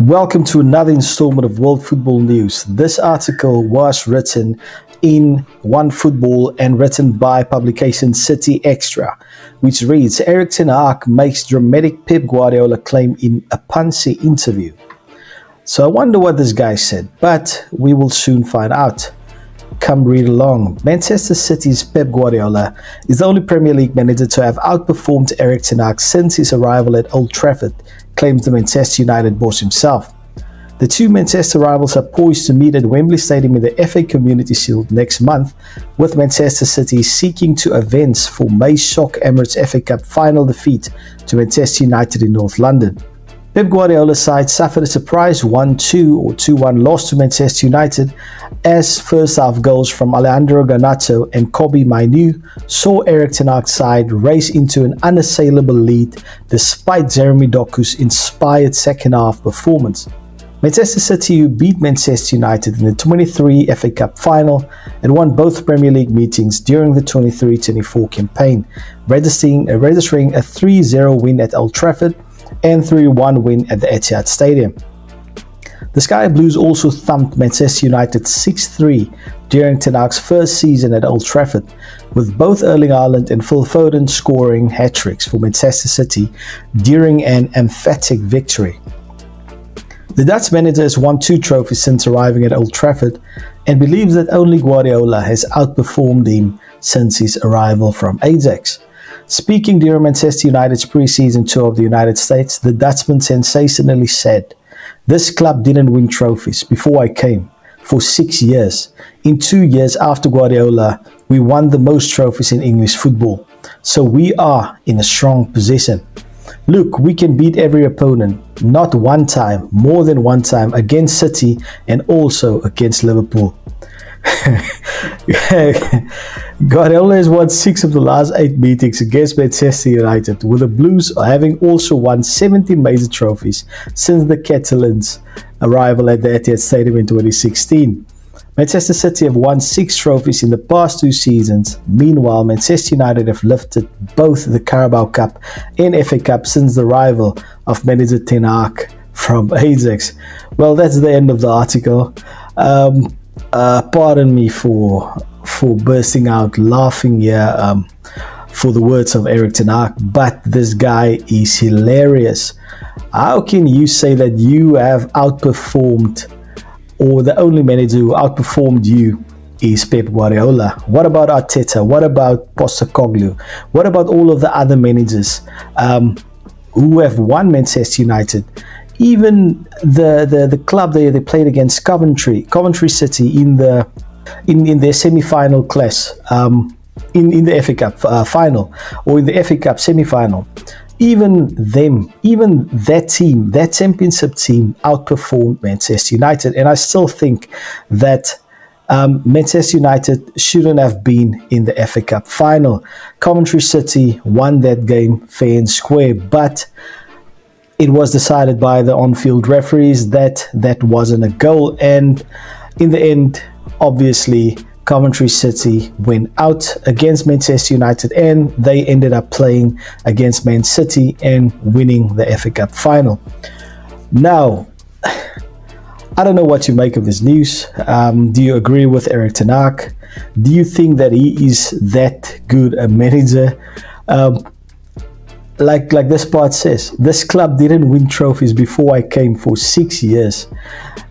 Welcome to another installment of World Football News. This article was written in OneFootball and written by publication City Extra, which reads, Erik ten Hag makes dramatic Pep Guardiola claim in a Pansy interview. So I wonder what this guy said, but we will soon find out. Come read along. Manchester City's Pep Guardiola is the only Premier League manager to have outperformed Erik ten Hag since his arrival at Old Trafford, claims the Manchester United boss himself. The two Manchester rivals are poised to meet at Wembley Stadium in the FA Community Shield next month, with Manchester City seeking to avenge for May's shock Emirates FA Cup final defeat to Manchester United in North London. Pep Guardiola's side suffered a surprise 1-2 or 2-1 loss to Manchester United, as first-half goals from Alejandro Garnacho and Kobbie Mainoo saw Erik ten Hag's side race into an unassailable lead despite Jeremy Doku's inspired second-half performance. Manchester City, who beat Manchester United in the 23 FA Cup final and won both Premier League meetings during the 23-24 campaign, registering a 3-0 win at Old Trafford and 3-1 win at the Etihad Stadium. The Sky Blues also thumped Manchester United 6-3 during ten Hag's first season at Old Trafford, with both Erling Haaland and Phil Foden scoring hat-tricks for Manchester City during an emphatic victory. The Dutch manager has won 2 trophies since arriving at Old Trafford and believes that only Guardiola has outperformed him since his arrival from Ajax. Speaking during Manchester United's pre-season tour of the United States, the Dutchman sensationally said, "This club didn't win trophies before I came for 6 years. In 2 years after Guardiola, we won the most trophies in English football. So we are in a strong position. Look, we can beat every opponent, not one time, more than one time, against City and also against Liverpool." Guardiola has won 6 of the last 8 meetings against Manchester United, with the Blues having also won 17 major trophies since the Catalans' arrival at the Etihad Stadium in 2016. Manchester City have won 6 trophies in the past 2 seasons. Meanwhile, Manchester United have lifted both the Carabao Cup and FA Cup since the arrival of manager ten Hag from Ajax. Well, that's the end of the article. Pardon me for bursting out laughing here for the words of Erik ten Hag, but this guy is hilarious. How can you say that you have outperformed, or the only manager who outperformed you is Pep Guardiola? What about Arteta? What about Postecoglou? What about all of the other managers who have won Manchester United? Even the club they played against Coventry City in their semi-final clash, in the FA Cup final, or in the FA Cup semi-final. Even that team, that championship team, outperformed Manchester United, and I still think that Manchester United shouldn't have been in the FA Cup final. Coventry City won that game fair and square, but it was decided by the on-field referees that that wasn't a goal, and in the end, obviously, Coventry City went out against Manchester United and they ended up playing against Man City and winning the FA Cup final. Now, I don't know what you make of this news. Do you agree with Erik ten Hag? Do you think that he is that good a manager? Like this part says, this club didn't win trophies before I came for 6 years.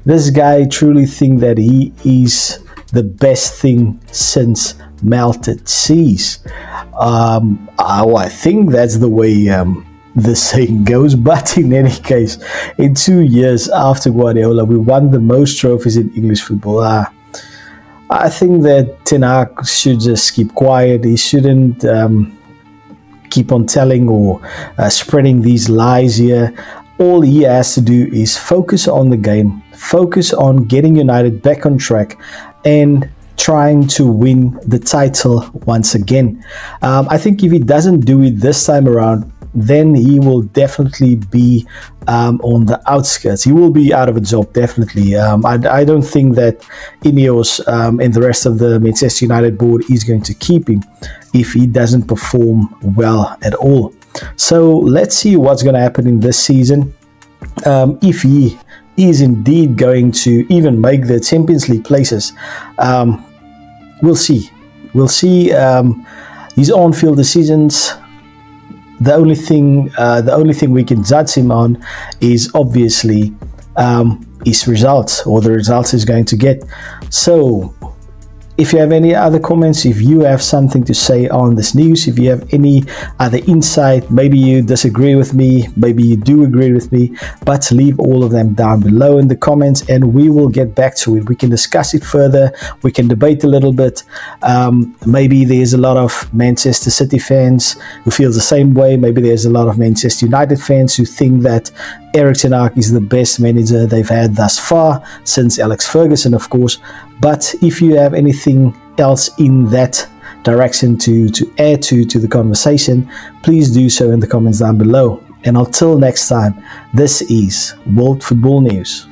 This guy truly think that he is the best thing since melted seas. I think that's the way the saying goes, but in any case, in 2 years after Guardiola, we won the most trophies in English football. I think that ten Hag should just keep quiet. He shouldn't keep on telling or spreading these lies here. All he has to do is focus on the game, focus on getting United back on track and trying to win the title once again. I think if he doesn't do it this time around, then he will definitely be on the outskirts. He will be out of a job, definitely. I don't think that Ineos and the rest of the Manchester United board is going to keep him if he doesn't perform well at all. So let's see what's going to happen in this season. if he is indeed going to even make the Champions League places. We'll see. We'll see. His on-field decisions. The only thing we can judge him on is obviously his results, or the results he's going to get. So, if you have any other comments, if you have something to say on this news, if you have any other insight, maybe you disagree with me, maybe you do agree with me, but leave all of them down below in the comments and we will get back to it. We can discuss it further, we can debate a little bit. Maybe there's a lot of Manchester City fans who feel the same way. Maybe there's a lot of Manchester United fans who think that Erik ten Hag is the best manager they've had thus far, since Alex Ferguson, of course. But if you have anything else in that direction to add to the conversation, please do so in the comments down below. And until next time, this is World Football News.